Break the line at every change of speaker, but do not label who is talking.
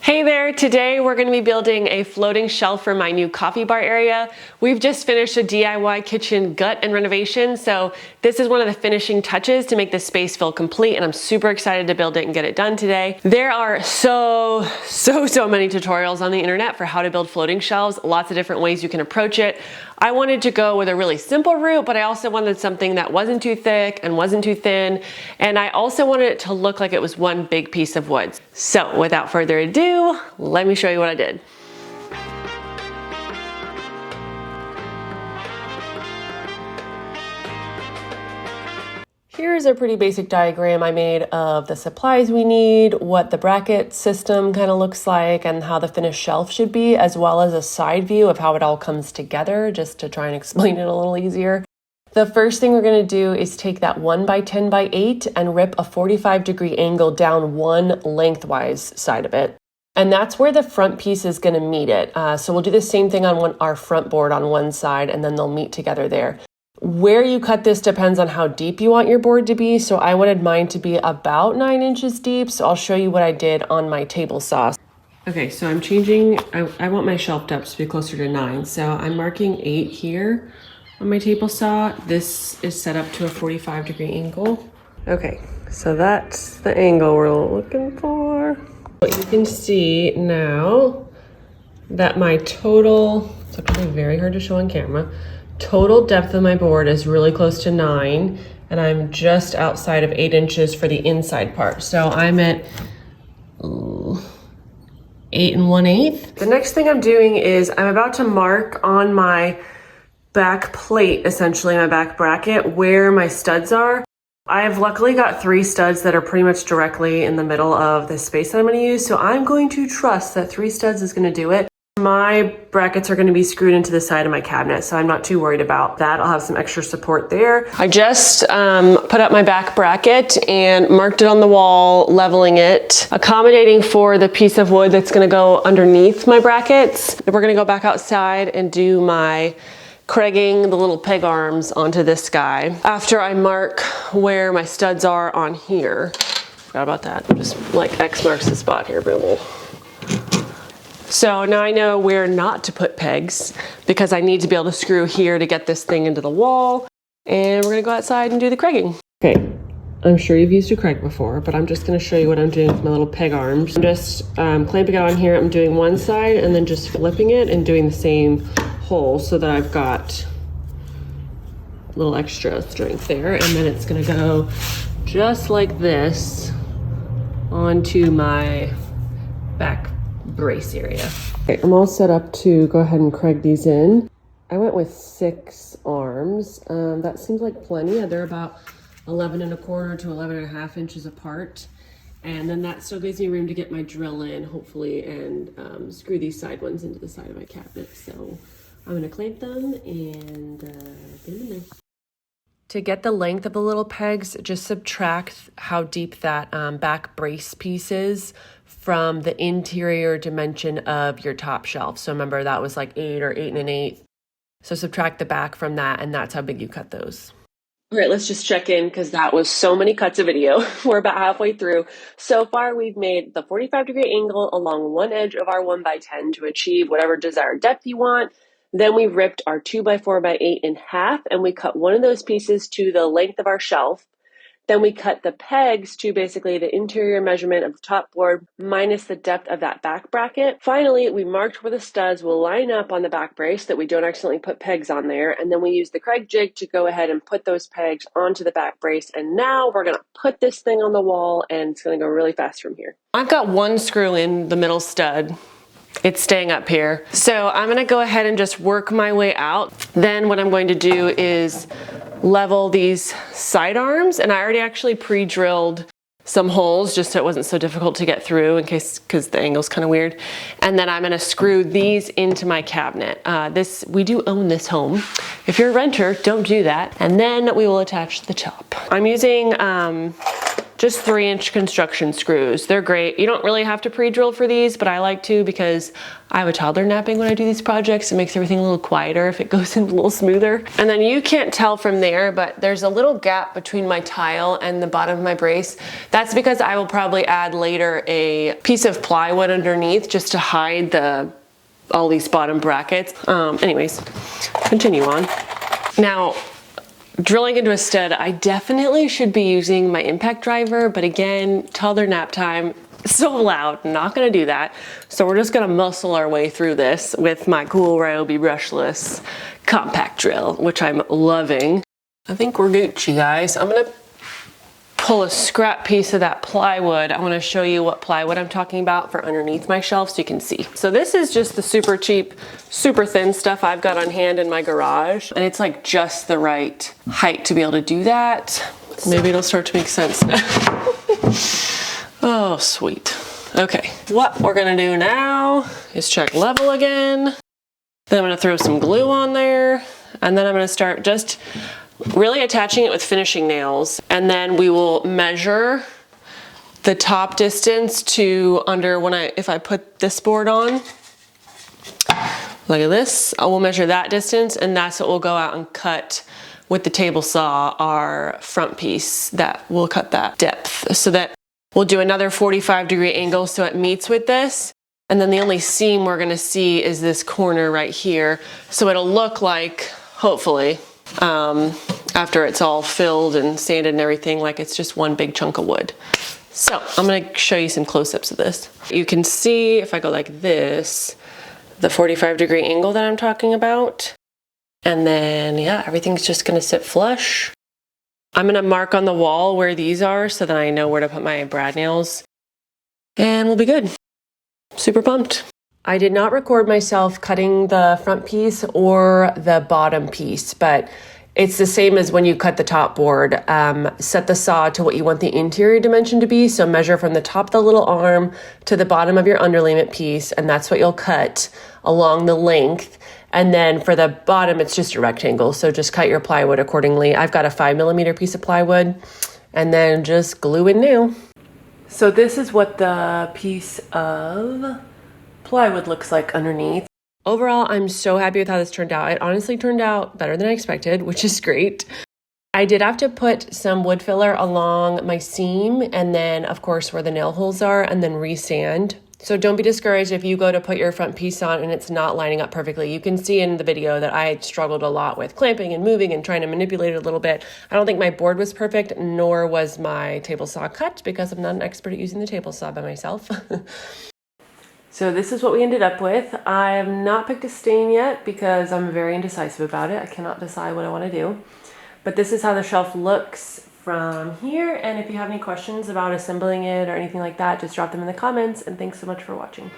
Hey there, today we're going to be building a floating shelf for my new coffee bar area. We've just finished a DIY kitchen gut and renovation, so this is one of the finishing touches to make the space feel complete, and I'm super excited to build it and get it done today. There are so many tutorials on the internet for how to build floating shelves, lots of different ways you can approach it. I wanted to go with a really simple route, but I also wanted something that wasn't too thick and wasn't too thin, and I also wanted it to look like it was one big piece of wood. So without further ado, let me show you what I did. Here's a pretty basic diagram I made of the supplies we need, what the bracket system kind of looks like, and how the finished shelf should be, as well as a side view of how it all comes together, just to try and explain it a little easier. The first thing we're going to do is take that 1x10x8 and rip a 45-degree angle down one lengthwise side of it. And that's where the front piece is going to meet it. So we'll do the same thing on our front board on one side, and then they'll meet together there. Where you cut this depends on how deep you want your board to be. So I wanted mine to be about 9 inches deep. So I'll show you what I did on my table saw. Okay, so I'm changing, I want my shelf depth to be closer to 9. So I'm marking 8 here on my table saw. This is set up to a 45-degree angle. Okay, so that's the angle we're looking for. What you can see now that my total, it's actually very hard to show on camera, total depth of my board is really close to 9, and I'm just outside of 8 inches for the inside part. So I'm at 8 1/8. The next thing I'm doing is I'm about to mark on my back plate, essentially my back bracket, where my studs are. I've luckily got 3 studs that are pretty much directly in the middle of the space that I'm going to use. So I'm going to trust that 3 studs is going to do it. My brackets are going to be screwed into the side of my cabinet, so I'm not too worried about that. I'll have some extra support there. I just put up my back bracket and marked it on the wall, leveling it, accommodating for the piece of wood that's going to go underneath my brackets. We're going to go back outside and do my cragging the little peg arms onto this guy. After I mark where my studs are on here, forgot about that. Just like X marks the spot here, boom. So now I know where not to put pegs because I need to be able to screw here to get this thing into the wall. And we're gonna go outside and do the cragging. Okay, I'm sure you've used a crag before, but I'm just gonna show you what I'm doing with my little peg arms. I'm just clamping it on here. I'm doing one side and then just flipping it and doing the same hole so that I've got a little extra strength there. And then it's gonna go just like this onto my back brace area. Okay, I'm all set up to go ahead and crag these in. I went with 6 arms. That seems like plenty. They're about 11 1/4 to 11 1/2 inches apart. And then that still gives me room to get my drill in, hopefully, and screw these side ones into the side of my cabinet. So I'm gonna clamp them and get them in there. To get the length of the little pegs, just subtract how deep that back brace piece is from the interior dimension of your top shelf. So remember that was like 8 or 8 1/8. So subtract the back from that, and that's how big you cut those. All right, let's just check in because that was so many cuts of video. We're about halfway through. So far, we've made the 45-degree angle along one edge of our 1x10 to achieve whatever desired depth you want. Then we ripped our 2x4x8 in half, and we cut one of those pieces to the length of our shelf. Then we cut the pegs to basically the interior measurement of the top board minus the depth of that back bracket. Finally, we marked where the studs will line up on the back brace so that we don't accidentally put pegs on there. And then we use the Kreg jig to go ahead and put those pegs onto the back brace. And now we're going to put this thing on the wall, and it's going to go really fast from here. I've got one screw in the middle stud. It's staying up here. So I'm gonna go ahead and just work my way out. Then what I'm going to do is level these side arms, and I already actually pre-drilled some holes just so it wasn't so difficult to get through in case, because the angle's kind of weird. And then I'm gonna screw these into my cabinet. We do own this home. If you're a renter, don't do that. And then we will attach the top. I'm using just 3-inch construction screws. They're great. You don't really have to pre-drill for these, but I like to because I have a toddler napping when I do these projects. It makes everything a little quieter if it goes in a little smoother. And then you can't tell from there, but there's a little gap between my tile and the bottom of my brace. That's because I will probably add later a piece of plywood underneath just to hide all these bottom brackets. Anyways, continue on. Now, drilling into a stud, I definitely should be using my impact driver, but again, toddler nap time, so loud, not gonna do that. So we're just gonna muscle our way through this with my cool Ryobi brushless compact drill, which I'm loving. I think we're Gucci, guys. I'm gonna pull a scrap piece of that plywood. I want to show you what plywood I'm talking about for underneath my shelf so you can see. So this is just the super cheap, super thin stuff I've got on hand in my garage. And it's like just the right height to be able to do that. Maybe it'll start to make sense now. Oh, sweet. Okay, what we're gonna do now is check level again. Then I'm gonna throw some glue on there. And then I'm gonna start just really attaching it with finishing nails, and then we will measure the top distance to under if I put this board on, look at this, I will measure that distance, and that's what we'll go out and cut with the table saw, our front piece that will cut that depth, so that we'll do another 45-degree angle so it meets with this. And then the only seam we're gonna see is this corner right here, so it'll look like, hopefully, after it's all filled and sanded and everything, like it's just one big chunk of wood. So I'm gonna show you some close-ups of this. You can see if I go like this, the 45-degree angle that I'm talking about. And then, yeah, everything's just gonna sit flush. I'm gonna mark on the wall where these are so that I know where to put my brad nails, and we'll be good. Super pumped. I did not record myself cutting the front piece or the bottom piece, but it's the same as when you cut the top board. Set the saw to what you want the interior dimension to be. So measure from the top of the little arm to the bottom of your underlayment piece, and that's what you'll cut along the length. And then for the bottom, it's just a rectangle. So just cut your plywood accordingly. I've got a 5mm piece of plywood, and then just glue and nail. So this is what the piece of plywood looks like underneath. Overall, I'm so happy with how this turned out. It honestly turned out better than I expected, which is great. I did have to put some wood filler along my seam, and then of course where the nail holes are, and then resand. So don't be discouraged if you go to put your front piece on and it's not lining up perfectly. You can see in the video that I struggled a lot with clamping and moving and trying to manipulate it a little bit. I don't think my board was perfect, nor was my table saw cut, because I'm not an expert at using the table saw by myself. So this is what we ended up with. I have not picked a stain yet because I'm very indecisive about it. I cannot decide what I want to do. But this is how the shelf looks from here. And if you have any questions about assembling it or anything like that, just drop them in the comments. And thanks so much for watching.